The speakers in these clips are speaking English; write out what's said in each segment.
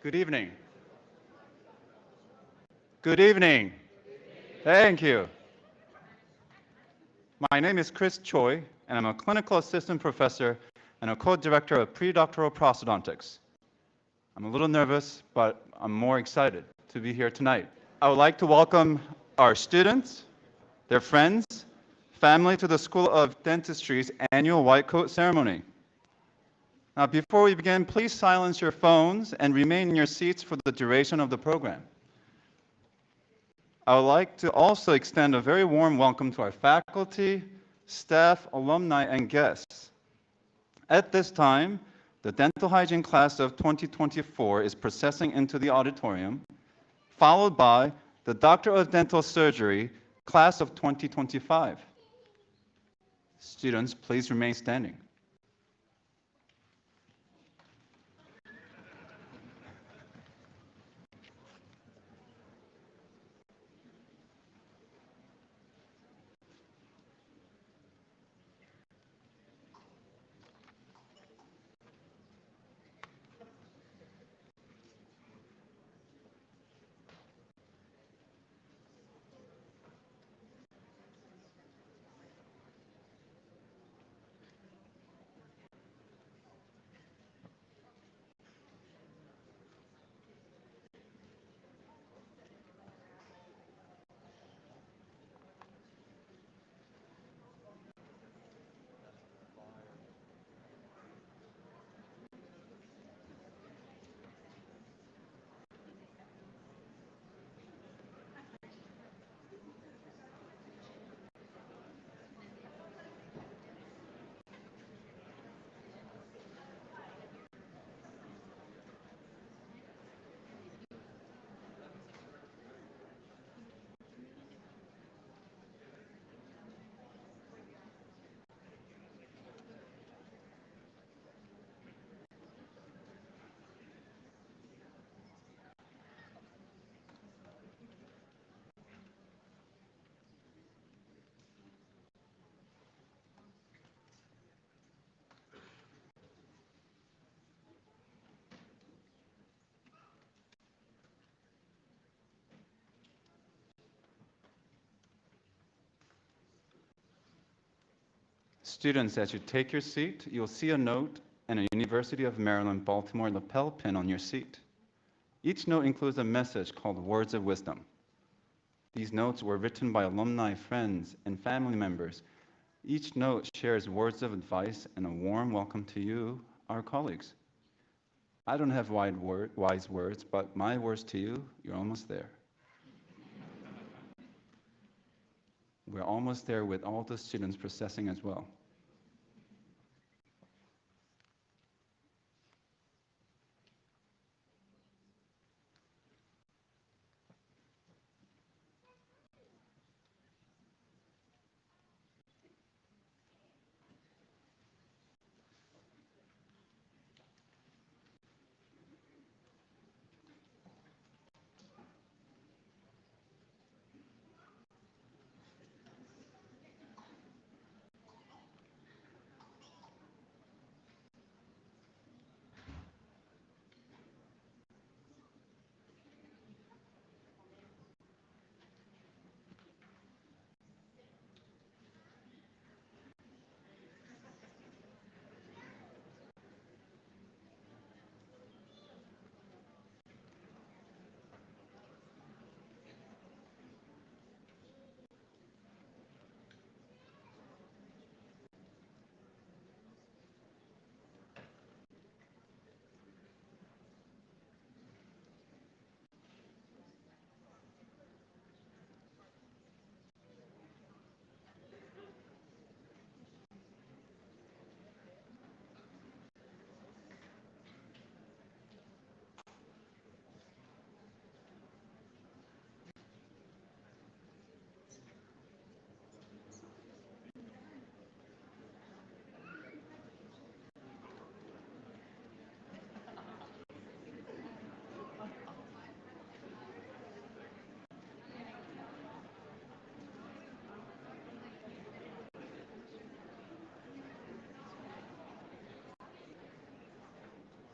Good evening. Good evening. Thank you. My name is Chris Choi, and I'm a clinical assistant professor and a co-director of predoctoral prosthodontics. I'm a little nervous, but I'm more excited to be here tonight. I would like to welcome our students, their friends, family to the School of Dentistry's annual white coat ceremony. Now, before we begin, please silence your phones and remain in your seats for the duration of the program. I would like to also extend a very warm welcome to our faculty, staff, alumni, and guests. At this time, the dental hygiene class of 2024 is processing into the auditorium, followed by the Doctor of Dental Surgery class of 2025. Students, please remain standing. Students, as you take your seat, you'll see a note and a University of Maryland, Baltimore lapel pin on your seat. Each note includes a message called Words of Wisdom. These notes were written by alumni, friends, and family members. Each note shares words of advice and a warm welcome to you, our colleagues. I don't have wise words, but my words to you, you're almost there. We're almost there with all the students processing as well.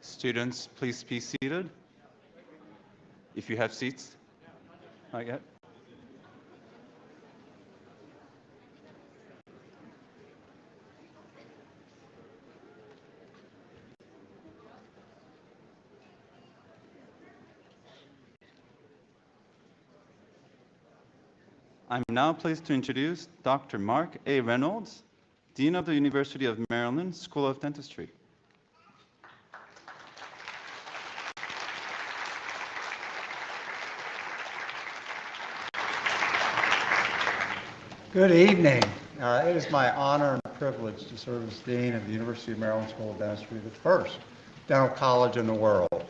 Students, please be seated. if you have seats. Not yet. I'm now pleased to introduce Dr. Mark A. Reynolds, Dean of the University of Maryland School of Dentistry. Good evening. It is my honor and privilege to serve as Dean of the University of Maryland School of Dentistry, the first dental college in the world.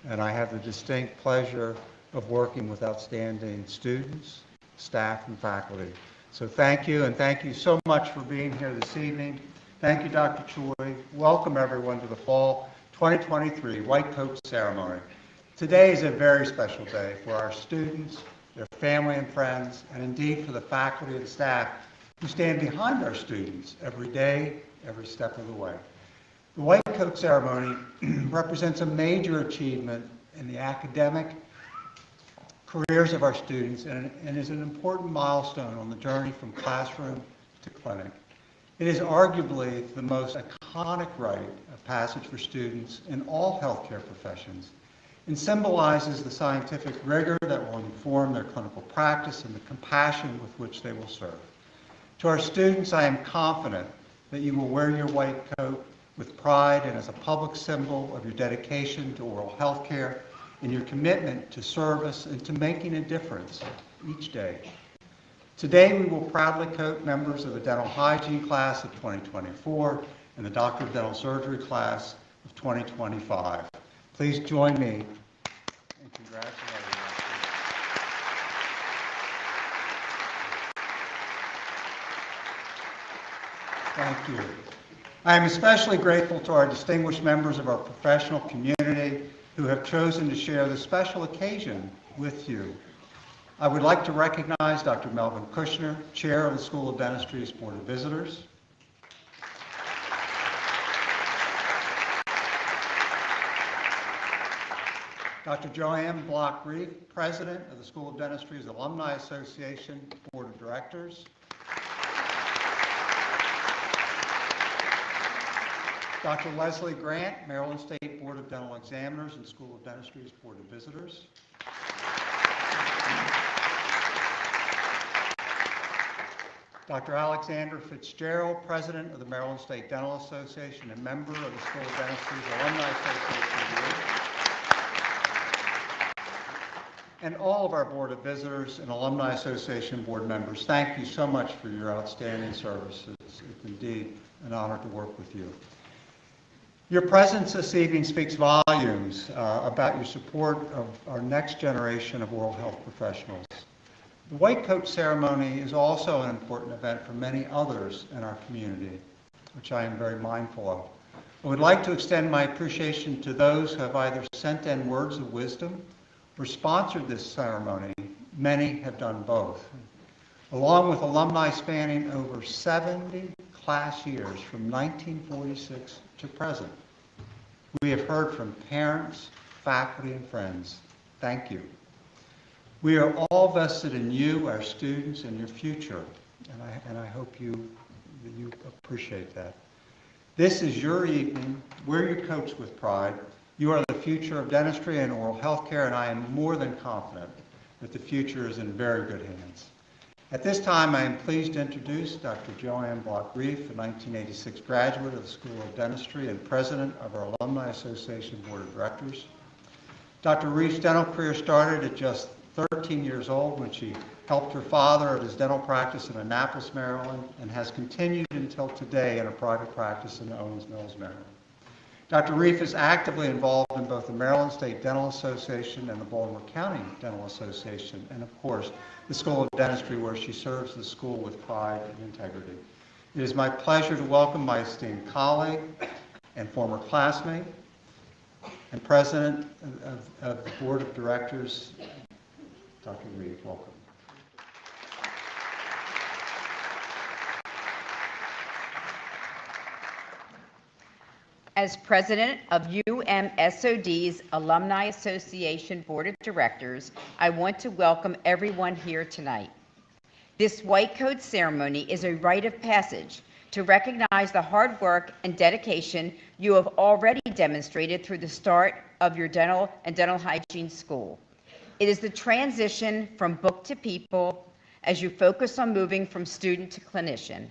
And I have the distinct pleasure of working with outstanding students, staff, and faculty. So thank you, and thank you so much for being here this evening. Thank you, Dr. Choi. Welcome everyone to the Fall 2023 White Coat Ceremony. Today is a very special day for our students, their family and friends, and indeed for the faculty and staff who stand behind our students every day, every step of the way. The White Coat Ceremony represents a major achievement in the academic careers of our students and is an important milestone on the journey from classroom to clinic. It is arguably the most iconic rite of passage for students in all healthcare professions, and symbolizes the scientific rigor that will inform their clinical practice and the compassion with which they will serve. To our students, I am confident that you will wear your white coat with pride and as a public symbol of your dedication to oral health care and your commitment to service and to making a difference each day. Today, we will proudly coat members of the dental hygiene class of 2024 and the Doctor of Dental Surgery class of 2025. Please join me in congratulating our students. Thank you. I am especially grateful to our distinguished members of our professional community who have chosen to share this special occasion with you. I would like to recognize Dr. Melvin Kushner, Chair of the School of Dentistry's Board of Visitors. Dr. Joanne Block-Reef, President of the School of Dentistry's Alumni Association Board of Directors. Dr. Leslie Grant, Maryland State Board of Dental Examiners and School of Dentistry's Board of Visitors. Dr. Alexander Fitzgerald, President of the Maryland State Dental Association and member of the School of Dentistry's Alumni Association Board. And all of our Board of Visitors and Alumni Association Board members, thank you so much for your outstanding service. It's indeed an honor to work with you. Your presence this evening speaks volumes about your support of our next generation of oral health professionals. The White Coat Ceremony is also an important event for many others in our community, which I am very mindful of. I would like to extend my appreciation to those who have either sent in words of wisdom or sponsored this ceremony. Many have done both. Along with alumni spanning over 70 class years from 1946 to present, we have heard from parents, faculty, and friends. Thank you. We are all vested in you, our students, and your future, and I hope you appreciate that. This is your evening. Wear your coats with pride. You are the future of dentistry and oral health care, and I am more than confident that the future is in very good hands. At this time, I am pleased to introduce Dr. Joanne Block-Reef, a 1986 graduate of the School of Dentistry and president of our Alumni Association Board of Directors. Dr. Reef's dental career started at just 13 years old when she helped her father at his dental practice in Annapolis, Maryland, and has continued until today in a private practice in Owens Mills, Maryland. Dr. Reef is actively involved in both the Maryland State Dental Association and the Baltimore County Dental Association, and of course, the School of Dentistry, where she serves the school with pride and integrity. It is my pleasure to welcome my esteemed colleague and former classmate and president of the Board of Directors, Dr. Reef. Welcome. As president of UMSOD's Alumni Association Board of Directors, I want to welcome everyone here tonight. This white coat ceremony is a rite of passage to recognize the hard work and dedication you have already demonstrated through the start of your dental and dental hygiene school. It is the transition from book to people as you focus on moving from student to clinician.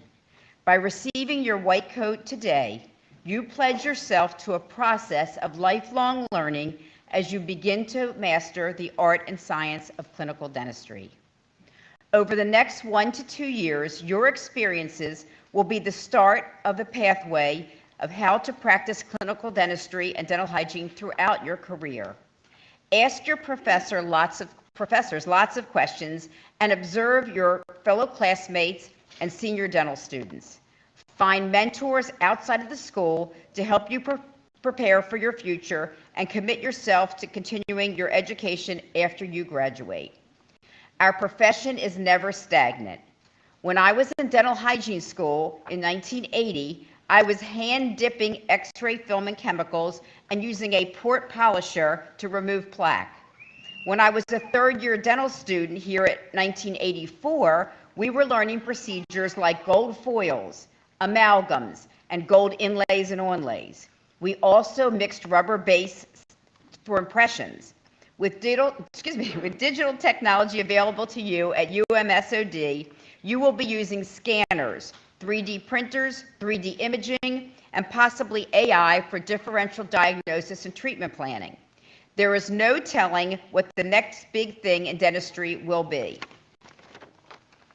By receiving your white coat today, you pledge yourself to a process of lifelong learning as you begin to master the art and science of clinical dentistry. Over the next 1 to 2 years, your experiences will be the start of a pathway of how to practice clinical dentistry and dental hygiene throughout your career. Ask your professors lots of questions and observe your fellow classmates and senior dental students. Find mentors outside of the school to help you prepare for your future and commit yourself to continuing your education after you graduate. Our profession is never stagnant. When I was in dental hygiene school in 1980, I was hand dipping X-ray film and chemicals and using a port polisher to remove plaque. When I was a third-year dental student here at 1984, we were learning procedures like gold foils, amalgams, and gold inlays and onlays. We also mixed rubber base for impressions. With digital technology available to you at UMSOD, you will be using scanners, 3D printers, 3D imaging, and possibly AI for differential diagnosis and treatment planning. There is no telling what the next big thing in dentistry will be.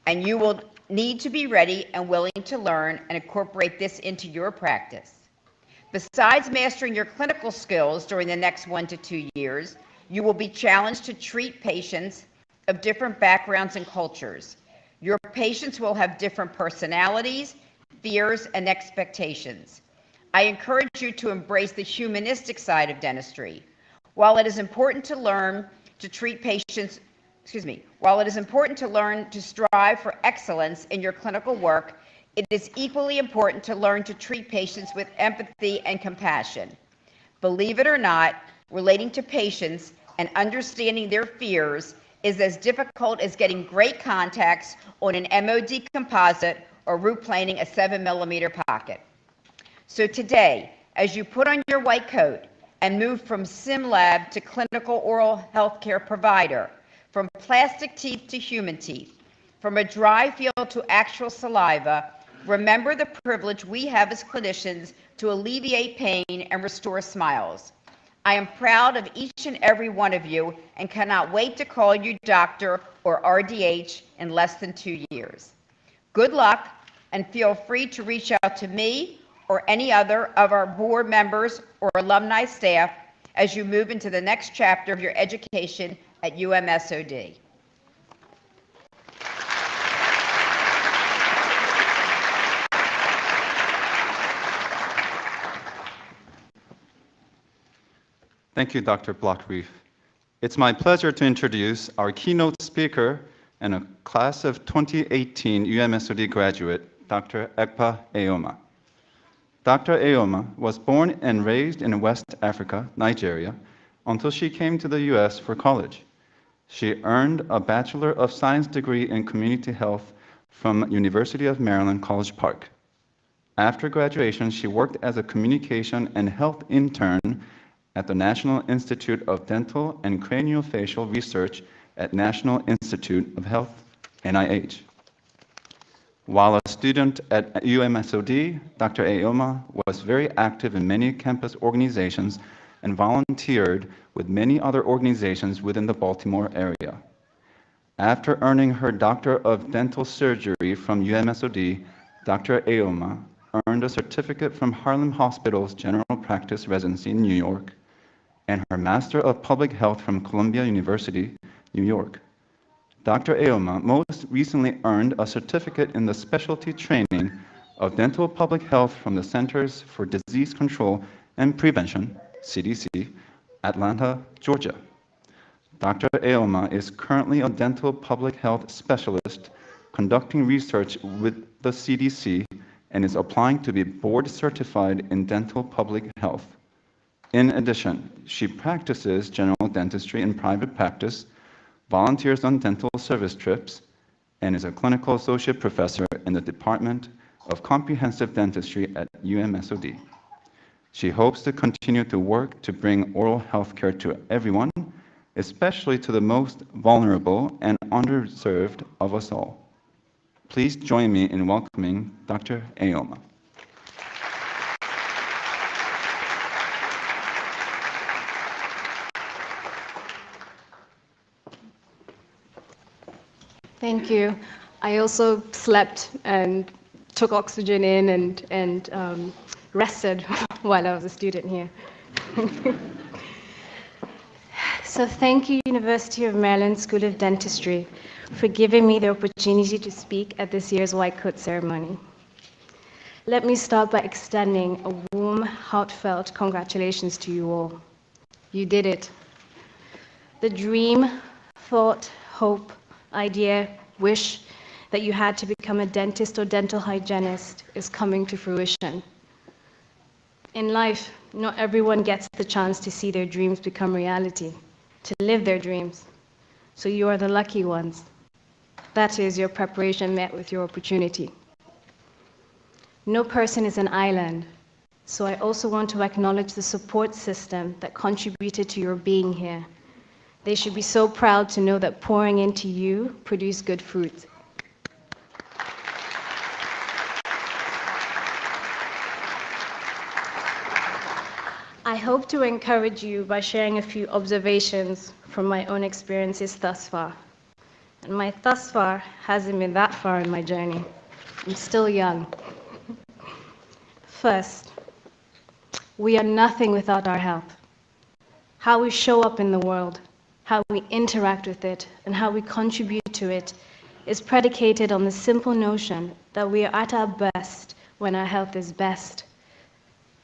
And you will need to be ready and willing to learn and incorporate this into your practice. Besides mastering your clinical skills during the next 1 to 2 years, you will be challenged to treat patients of different backgrounds and cultures. Your patients will have different personalities, fears, and expectations. I encourage you to embrace the humanistic side of dentistry. While it is important to learn to treat patients, while it is important to learn to strive for excellence in your clinical work, it is equally important to learn to treat patients with empathy and compassion. Believe it or not, relating to patients and understanding their fears is as difficult as getting great contacts on an MOD composite or root planing a 7mm pocket. So today, as you put on your white coat and move from sim lab to clinical oral healthcare provider, from plastic teeth to human teeth, from a dry field to actual saliva, remember the privilege we have as clinicians to alleviate pain and restore smiles. I am proud of each and every one of you and cannot wait to call you doctor or RDH in less than 2 years. Good luck, and feel free to reach out to me or any other of our board members or alumni staff as you move into the next chapter of your education at UMSOD. Thank you, Dr. Blockreef. It's my pleasure to introduce our keynote speaker and a class of 2018 UMSOD graduate, Dr. Ekpa Eoma. Dr. Eoma was born and raised in West Africa, Nigeria, until she came to the US for college. She earned a Bachelor of Science degree in Community Health from University of Maryland, College Park. After graduation, she worked as a communication and health intern at the National Institute of Dental and Craniofacial Research at National Institute of Health, NIH. While a student at UMSOD, Dr. Eoma was very active in many campus organizations and volunteered with many other organizations within the Baltimore area. After earning her Doctor of Dental Surgery from UMSOD, Dr. Eoma earned a certificate from Harlem Hospital's General Practice Residency in New York and her Master of Public Health from Columbia University, New York. Dr. Eoma most recently earned a certificate in the specialty training of dental public health from the Centers for Disease Control and Prevention, CDC, Atlanta, Georgia. Dr. Eoma is currently a dental public health specialist conducting research with the CDC and is applying to be board certified in dental public health. In addition, she practices general dentistry in private practice, volunteers on dental service trips, and is a clinical associate professor in the Department of Comprehensive Dentistry at UMSOD. She hopes to continue to work to bring oral health care to everyone, especially to the most vulnerable and underserved of us all. Please join me in welcoming Dr. Aoma. Thank you. I also slept and took oxygen in and rested while I was a student here. So thank you, University of Maryland School of Dentistry, for giving me the opportunity to speak at this year's White Coat ceremony. Let me start by extending a warm, heartfelt congratulations to you all. You did it. The dream, thought, hope, idea, wish that you had to become a dentist or dental hygienist is coming to fruition. In life, not everyone gets the chance to see their dreams become reality, to live their dreams. So you are the lucky ones. That is, your preparation met with your opportunity. No person is an island, so I also want to acknowledge the support system that contributed to your being here. They should be so proud to know that pouring into you produced good fruit. I hope to encourage you by sharing a few observations from my own experiences thus far. And my thus far hasn't been that far in my journey. I'm still young. First, we are nothing without our health. How we show up in the world, how we interact with it, and how we contribute to it is predicated on the simple notion that we are at our best when our health is best.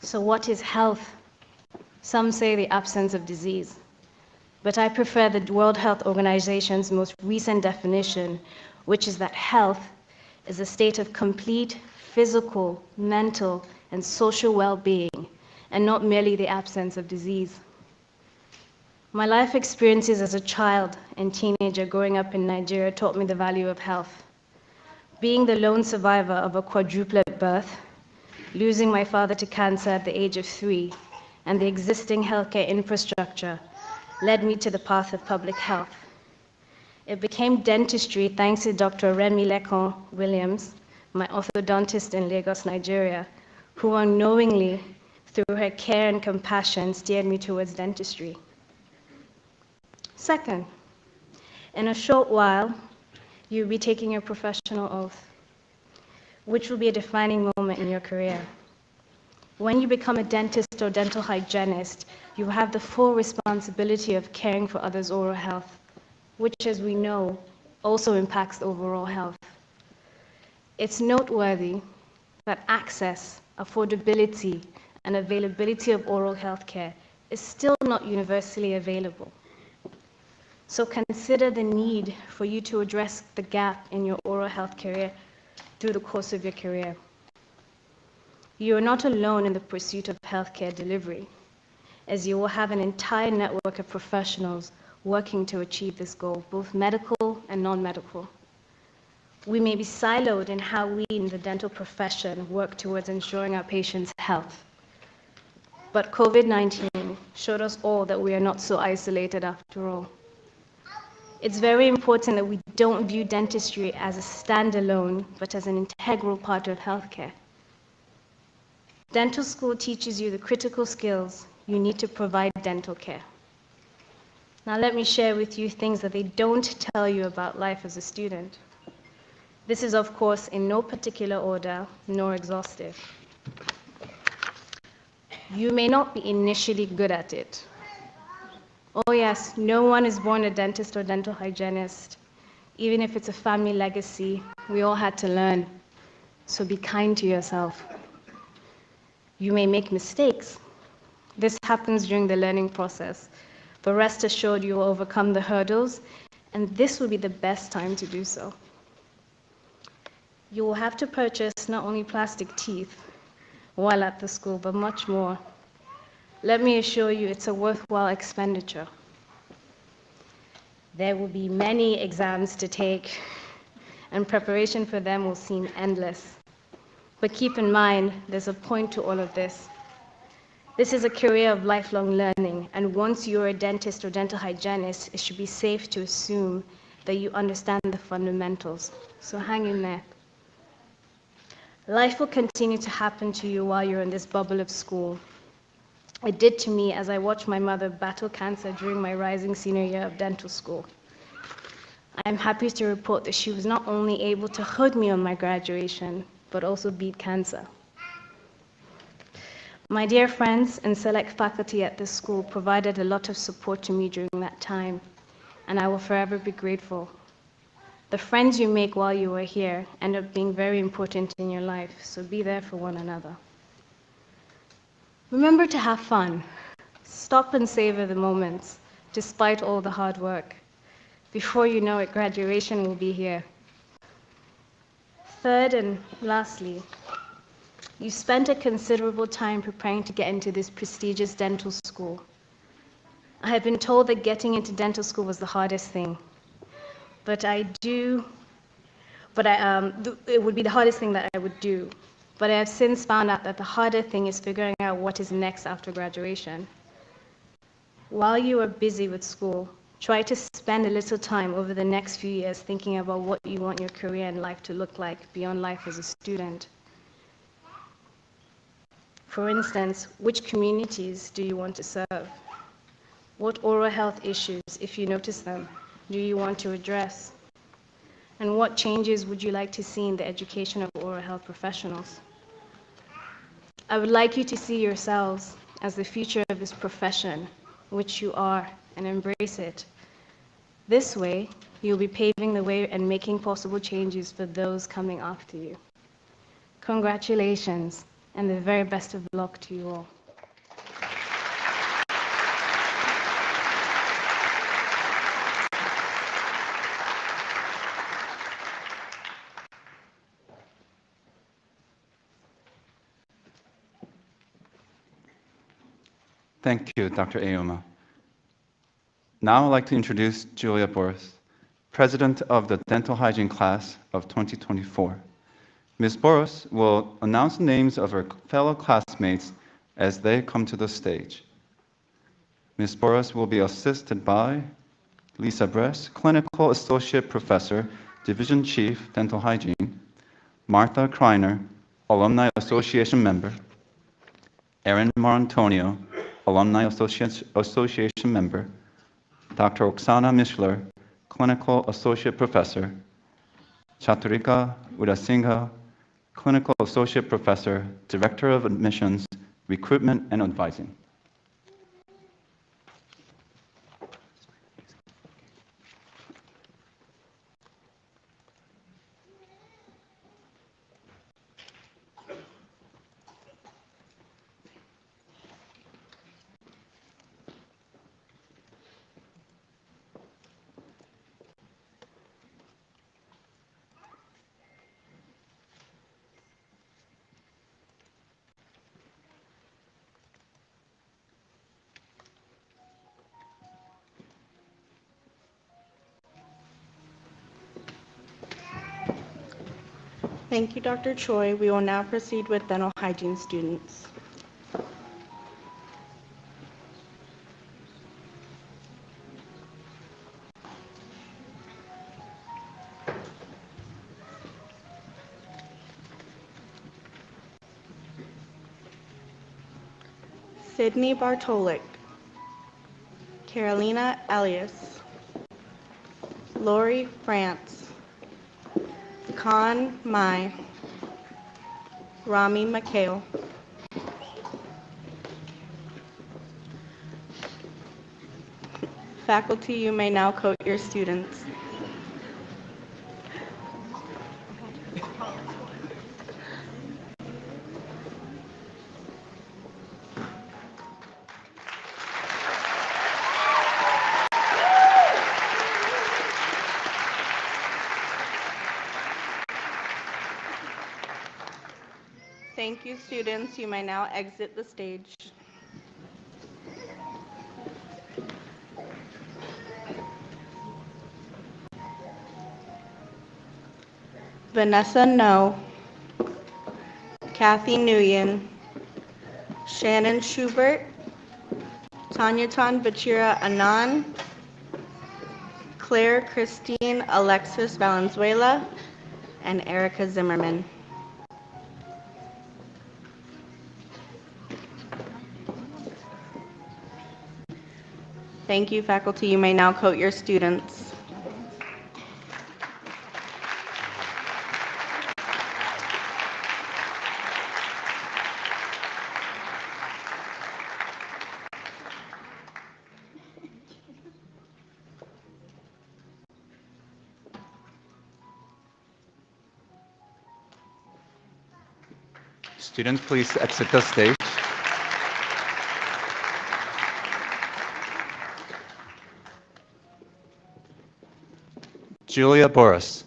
So what is health? Some say the absence of disease, but I prefer the World Health Organization's most recent definition, which is that health is a state of complete physical, mental, and social well-being, and not merely the absence of disease. My life experiences as a child and teenager growing up in Nigeria taught me the value of health. Being the lone survivor of a quadruplet birth, losing my father to cancer at the age of 3, and the existing healthcare infrastructure led me to the path of public health. It became dentistry thanks to Dr. Remy Lekon Williams, my orthodontist in Lagos, Nigeria, who unknowingly, through her care and compassion, steered me towards dentistry. Second, in a short while, you'll be taking your professional oath, which will be a defining moment in your career. When you become a dentist or dental hygienist, you have the full responsibility of caring for others' oral health, which, as we know, also impacts overall health. It's noteworthy that access, affordability, and availability of oral health care is still not universally available. So consider the need for you to address the gap in your oral health career through the course of your career. You are not alone in the pursuit of healthcare delivery, as you will have an entire network of professionals working to achieve this goal, both medical and non-medical. We may be siloed in how we in the dental profession work towards ensuring our patients' health. But COVID-19 showed us all that we are not so isolated after all. It's very important that we don't view dentistry as a standalone, but as an integral part of healthcare. Dental school teaches you the critical skills you need to provide dental care. Now let me share with you things that they don't tell you about life as a student. This is, of course, in no particular order, nor exhaustive. You may not be initially good at it. Oh yes, no one is born a dentist or dental hygienist. Even if it's a family legacy, we all had to learn. So be kind to yourself. You may make mistakes. This happens during the learning process, but rest assured you will overcome the hurdles, and this will be the best time to do so. You will have to purchase not only plastic teeth while at the school, but much more. Let me assure you it's a worthwhile expenditure. There will be many exams to take, and preparation for them will seem endless. But keep in mind, there's a point to all of this. This is a career of lifelong learning, and once you're a dentist or dental hygienist, it should be safe to assume that you understand the fundamentals. So hang in there. Life will continue to happen to you while you're in this bubble of school. It did to me as I watched my mother battle cancer during my rising senior year of dental school. I am happy to report that she was not only able to hug me on my graduation, but also beat cancer. My dear friends and select faculty at this school provided a lot of support to me during that time, and I will forever be grateful. The friends you make while you are here end up being very important in your life, so be there for one another. Remember to have fun. Stop and savor the moments, despite all the hard work. Before you know it, graduation will be here. Third and lastly, you spent a considerable time preparing to get into this prestigious dental school. I have been told that getting into dental school was the hardest thing, it would be the hardest thing that I would do. But I have since found out that the harder thing is figuring out what is next after graduation. While you are busy with school, try to spend a little time over the next few years thinking about what you want your career and life to look like beyond life as a student. For instance, which communities do you want to serve? What oral health issues, if you notice them, do you want to address? And what changes would you like to see in the education of oral health professionals? I would like you to see yourselves as the future of this profession, which you are, and embrace it. This way, you'll be paving the way and making possible changes for those coming after you. Congratulations, and the very best of luck to you all. Thank you, Dr. Ayoma. Now I'd like to introduce Julia Boris, President of the Dental Hygiene Class of 2024. Ms. Boris will announce the names of her fellow classmates as they come to the stage. Ms. Boris will be assisted by Lisa Bress, Clinical Associate Professor, Division Chief, Dental Hygiene, Martha Kreiner, Alumni Association Member, Erin Marantonio, Alumni Association Member, Dr. Oksana Mishler, Clinical Associate Professor, Chaturika Udasingha, Clinical Associate Professor, Director of Admissions, Recruitment and Advising. Thank you, Dr. Choi. We will now proceed with dental hygiene students. Sydney Bartolik, Carolina Elias, Lori France, Khan Mai, Rami McHale, faculty, you may now quote your students. Thank you, students. You may now exit the stage. Vanessa No, Kathy Nguyen, Shannon Schubert, Tanyatan Bachira Anand, Claire Christine Alexis Valenzuela, and Erica Zimmerman. Thank you, faculty. You may now coat your students. Students, please exit the stage. Julia Boris.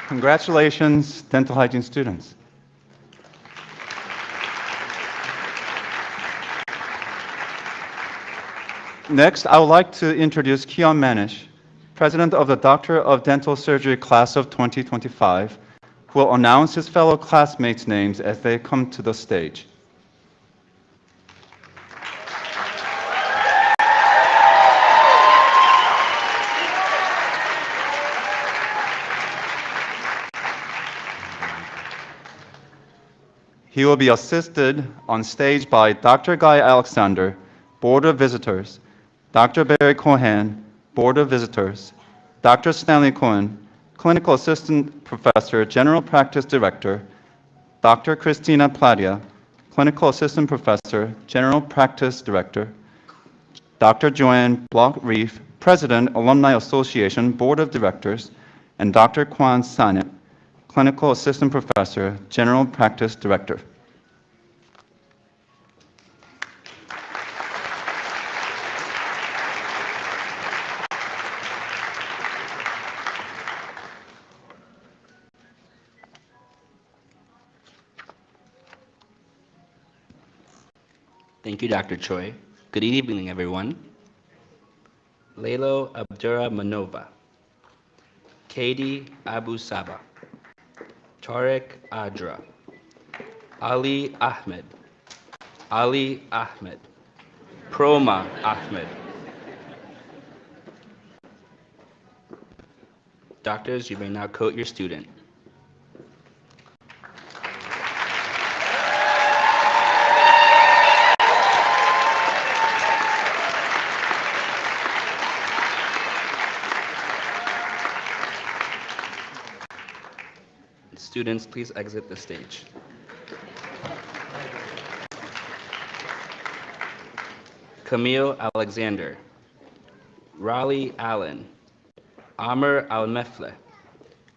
Congratulations, dental hygiene students. Next, I would like to introduce Keon Manish, President of the Doctor of Dental Surgery Class of 2025, who will announce his fellow classmates' names as they come to the stage. He will be assisted on stage by Dr. Guy Alexander, Board of Visitors, Dr. Barry Cohen, Board of Visitors, Dr. Stanley Cohen, Clinical Assistant Professor, General Practice Director, Dr. Christina Pladia, Clinical Assistant Professor, General Practice Director, Dr. Joanne Block-Reef, President, Alumni Association, Board of Directors, and Dr. Kwan Sanet, Clinical Assistant Professor, General Practice Director. Thank you, Dr. Choi. Good evening, everyone. Lalo Abdurrahmanova, Katie Abu Saba, Tariq Adra, Ali Ahmed, Proma Ahmed. Doctors, you may now coat your student. Students, please exit the stage. Camille Alexander, Raleigh Allen, Amr Al-Mefle,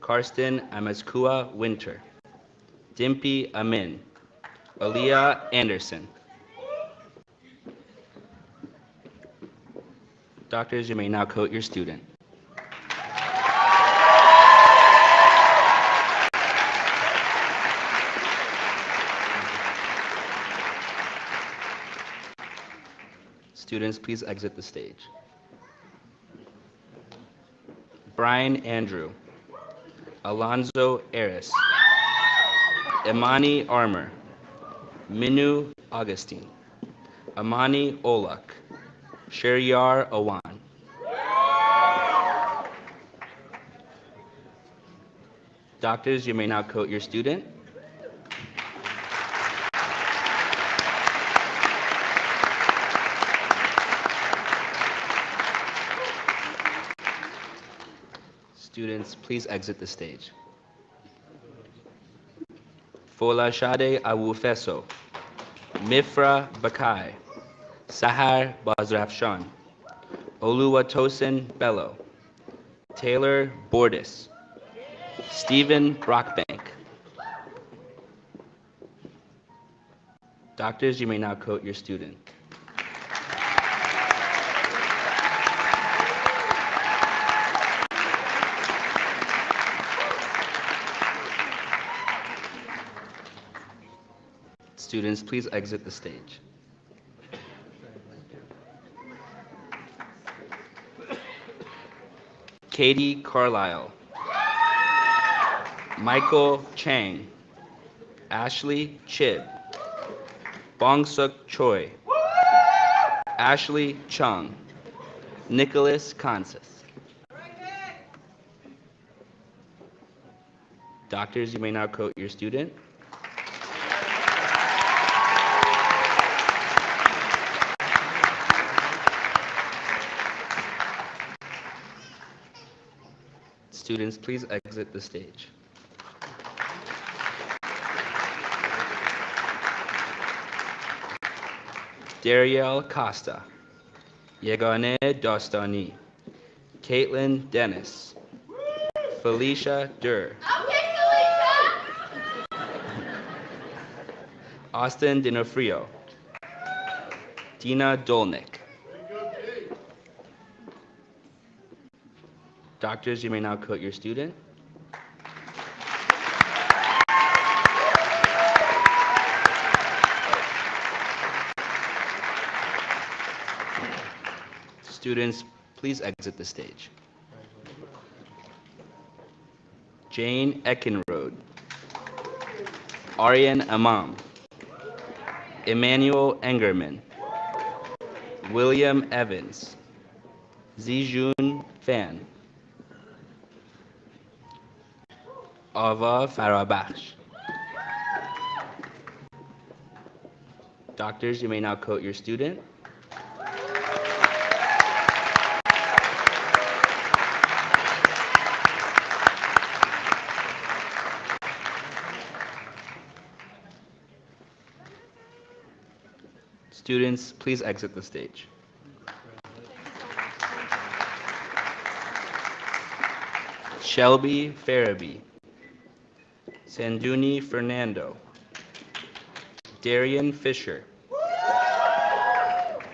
Karsten Amazkua Winter, Dimpy Amin, Aliyah Anderson. Doctors, you may now coat your student. Students, please exit the stage. Brian Andrew, Alonzo Aris, Imani Armour, Minu Augustine, Amani Olak, Sheryar Awan. Doctors, you may now coat your student. Students, please exit the stage. Fola Shade Awufeso, Mifra Bakai, Sahar Bazrafshan, Oluwatosin Bello, Taylor Bordis, Stephen Brockbank. Doctors, you may now quote your student. Students, please exit the stage. Katie Carlisle, Michael Chang, Ashley Chib, Bongsuk Choi, Ashley Chung, Nicholas Kansas. Doctors, you may now quote your student. Students, please exit the stage. Darielle Costa, Yegane Dostani, Caitlin Dennis, Felicia Durr, Austin Dinofrio, Dina Dolnick. Doctors, you may now quote your student. Students, please exit the stage. Jane Eckenrode, Aryan Imam, Emmanuel Engerman, William Evans, Zijun Fan, Ava Farabash. Doctors, you may now quote your student. Students, please exit the stage. Shelby Farabee, Sanduni Fernando, Darian Fisher,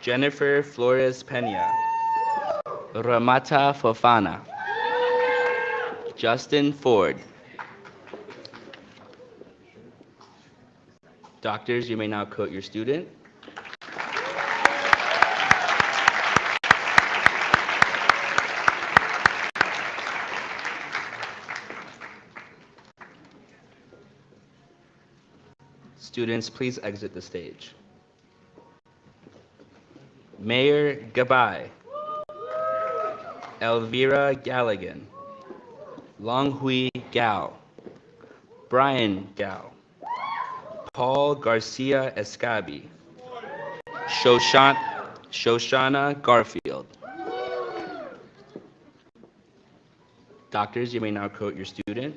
Jennifer Flores Pena, Ramata Fofana, Justin Ford. Doctors, you may now quote your student. Students, please exit the stage. Mayor Gabay, Elvira Galligan, Longhui Gao, Brian Gao, Paul Garcia Escabi, Shoshana Garfield. Doctors, you may now quote your student.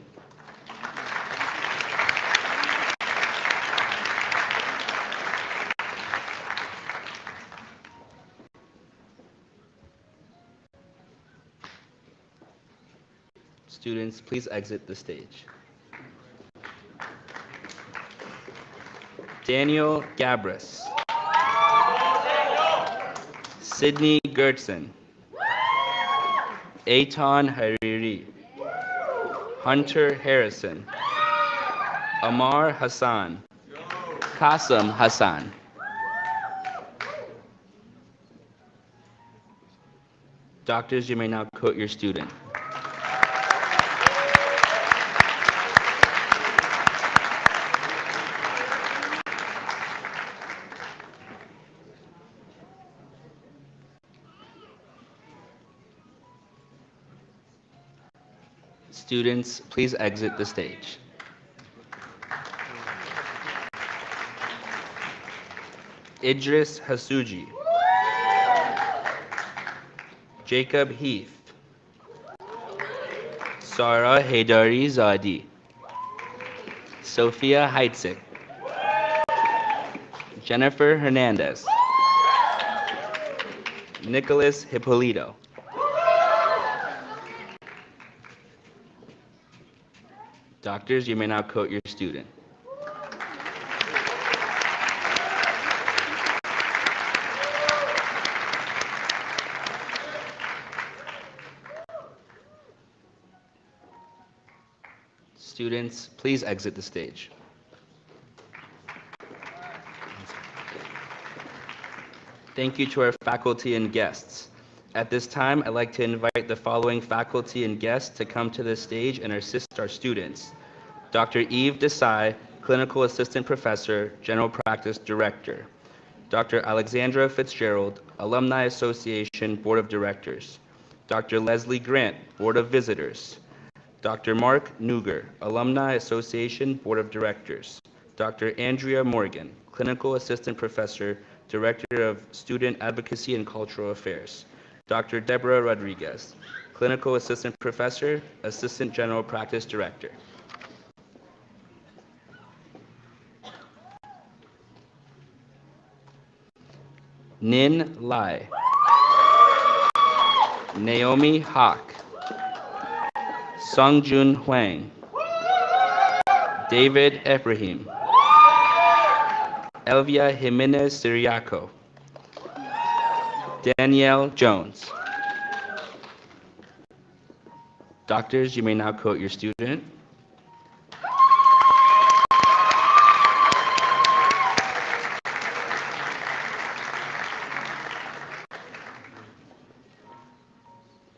Students, please exit the stage. Daniel Gabris, Sydney Gertson, Eitan Hariri, Hunter Harrison, Amar Hassan, Qasim Hassan. Doctors, you may now quote your student. Students, please exit the stage. Idris Hasuji, Jacob Heath, Sara Haydari Zadi, Sophia Heitzik, Jennifer Hernandez, Nicholas Hippolito. Doctors, you may now quote your student. Students, please exit the stage. Thank you to our faculty and guests. At this time, I'd like to invite the following faculty and guests to come to the stage and assist our students. Dr. Yves Desai, Clinical Assistant Professor, General Practice Director. Dr. Alexandra Fitzgerald, Alumni Association Board of Directors. Dr. Leslie Grant, Board of Visitors. Dr. Mark Nuger, Alumni Association Board of Directors. Dr. Andrea Morgan, Clinical Assistant Professor, Director of Student Advocacy and Cultural Affairs. Dr. Deborah Rodriguez, Clinical Assistant Professor, Assistant General Practice Director. Nin Lai. Naomi Hawk. Sungjun Huang. David Ibrahim. Elvia Jimenez Siriaco. Danielle Jones. Doctors, you may now quote your student.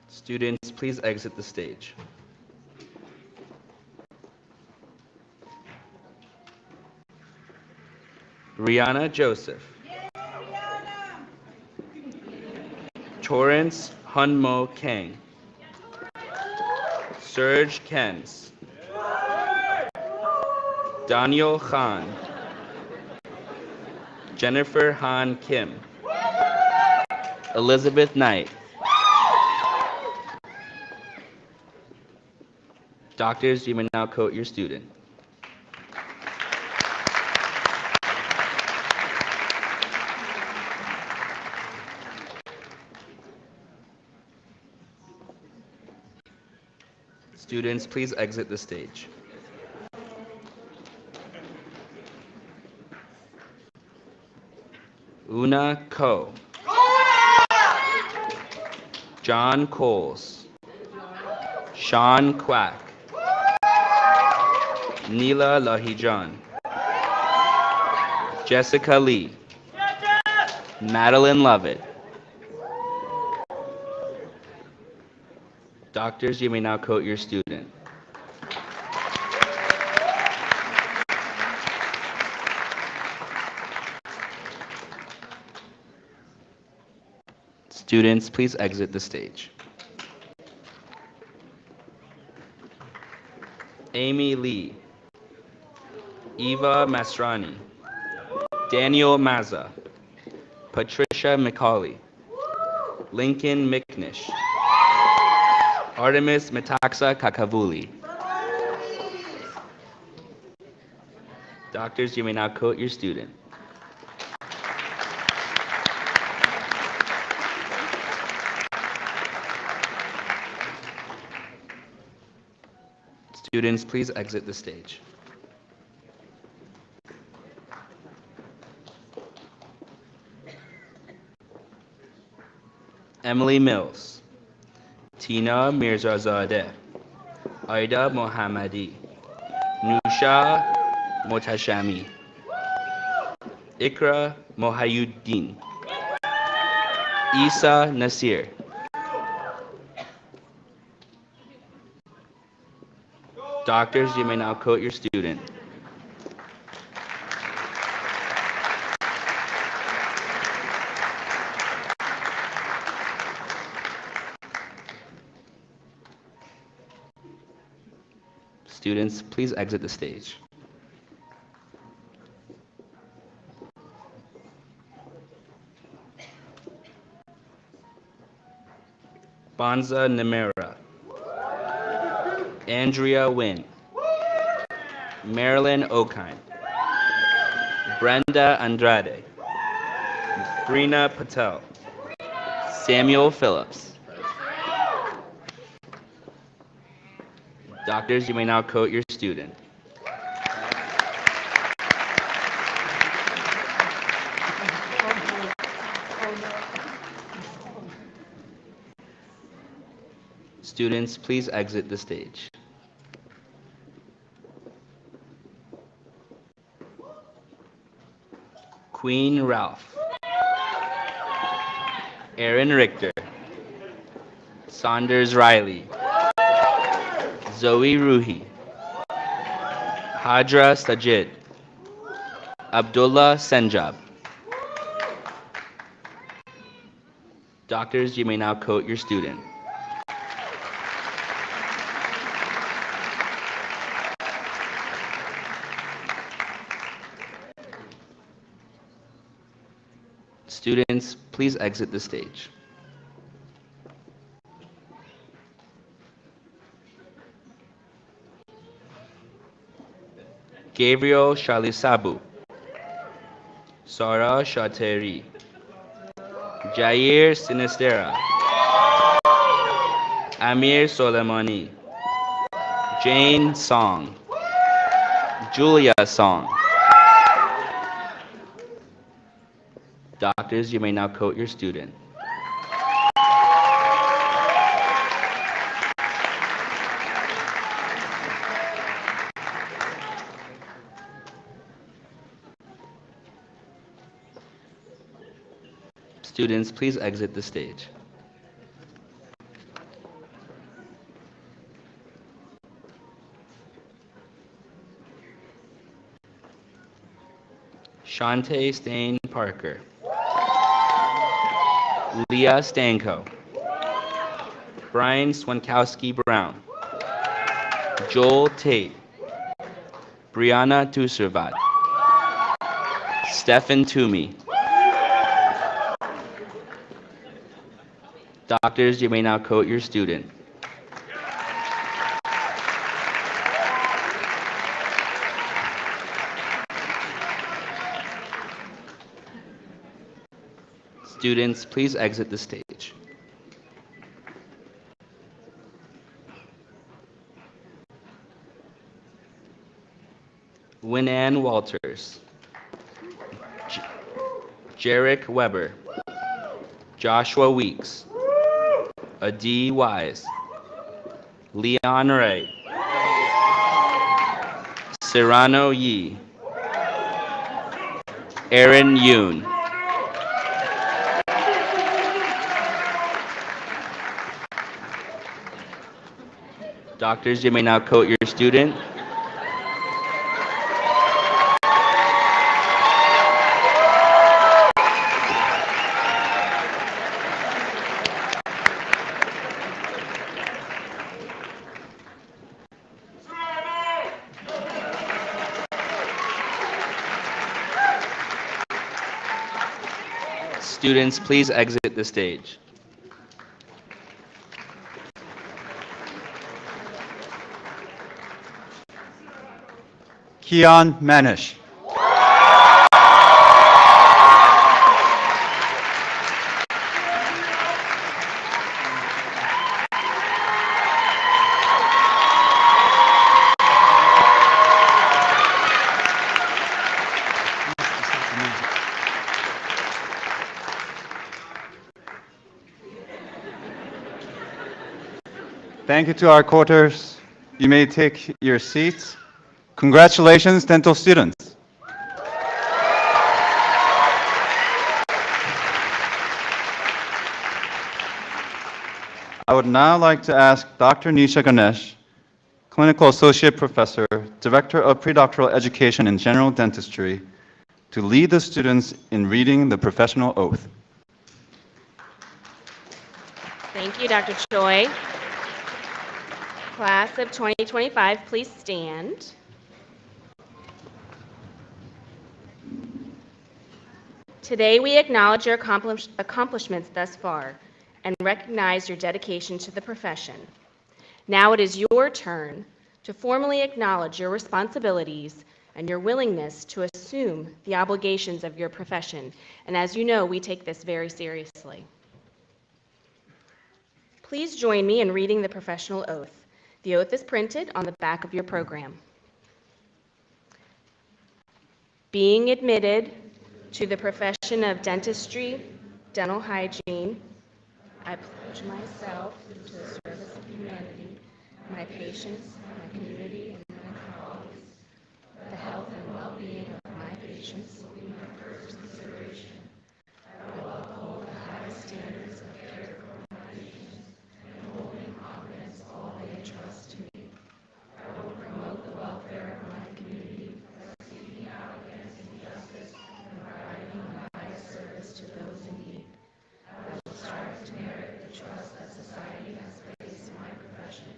Students, please exit the stage. Rihanna Joseph. Torrance Hunmo Kang. Serge Kens. Daniel Khan. Jennifer Han Kim. Elizabeth Knight. Doctors, you may now quote your student. Students, please exit the stage. Una Ko. John Coles. Sean Quack. Neela Lahijan. Jessica Lee. Madeline Lovett. Doctors, you may now quote your student. Students, please exit the stage. Amy Lee. Eva Masrani. Daniel Mazza. Patricia McCauley. Lincoln McNish. Artemis Metaxa Kakavuli. Doctors, you may now quote your student. Students, please exit the stage. Emily Mills. Tina Mirzazadeh. Aida Mohammadi. Nusha Motashami. Ikra Mohayuddin. Isa Nasir. Doctors, you may now quote your student. Students, please exit the stage. Bonza Nemera. Andrea Wynn. Marilyn Okine. Brenda Andrade. Brina Patel. Samuel Phillips. Doctors, you may now quote your student. Students, please exit the stage. Queen Ralph. Aaron Richter. Saunders Riley. Zoe Ruhi. Hadra Sajid. Abdullah Senjab. Doctors, you may now quote your student. Students, please exit the stage. Gabriel Shalisabu. Sara Shateri. Jair Sinistera. Amir Soleimani. Jane Song. Julia Song. Doctors, you may now quote your student. Students, please exit the stage. Shante Stain Parker. Leah Stanko. Brian Swankowski Brown. Joel Tate. Brianna Tuservat. Stephen Toomey. Doctors, you may now quote your student. Students, please exit the stage. Winann Walters. Jarek Weber. Joshua Weeks. Adi Wise. Leon Wright. Serrano Yi. Aaron Yoon. Doctors, you may now quote your student. Students, please exit the stage. Keon Manish. Thank you to our quoters. You may take your seats. Congratulations, dental students. I would now like to ask Dr. Nisha Ganesh, Clinical Associate Professor, Director of Predoctoral Education in General Dentistry, to lead the students in reading the professional oath. Thank you, Dr. Choi. Class of 2025, please stand. Today, we acknowledge your accomplishments thus far and recognize your dedication to the profession. Now it is your turn to formally acknowledge your responsibilities and your willingness to assume the obligations of your profession. And as you know, we take this very seriously. Please join me in reading the professional oath. The oath is printed on the back of your program. Being admitted to the profession of dentistry, dental hygiene, I pledge myself to the service of humanity, my patients, my community, and my colleagues. The health and well-being of my patients will be my first consideration. I will uphold the highest standards of care for my patients and hold in confidence all they entrust to me. I will promote the welfare of my community by speaking out against injustice and providing the highest service to those in need. I will strive to merit the trust that society has placed in my profession,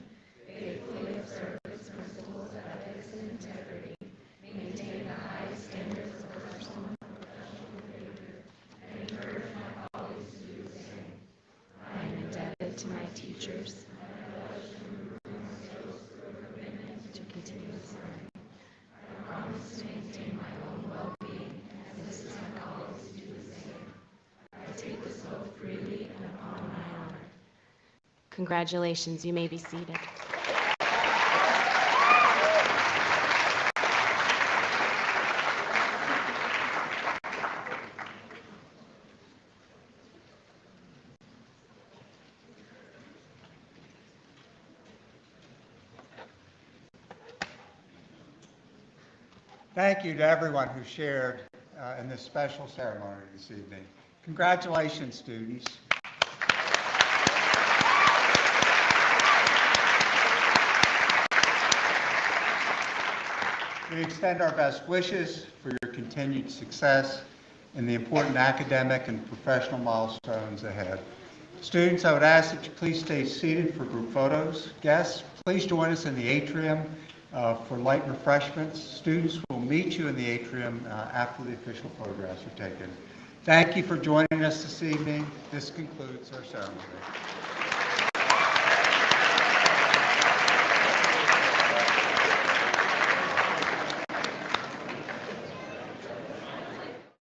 faithfully observe its principles of ethics and integrity, maintain the highest standards of personal and professional behavior, and encourage my colleagues to do the same. I am indebted to my teachers to continuous learning. I promise to maintain my own well-being and assist my colleagues to do the same. I take this oath freely and upon my honor. Congratulations, you may be seated. Thank you to everyone who shared in this special ceremony this evening. Congratulations, students. We extend our best wishes for your continued success in the important academic and professional milestones ahead. Students, I would ask that you please stay seated for group photos. Guests, please join us in the atrium for light refreshments. Students will meet you in the atrium after the official photographs are taken. Thank you for joining us this evening. This concludes our ceremony.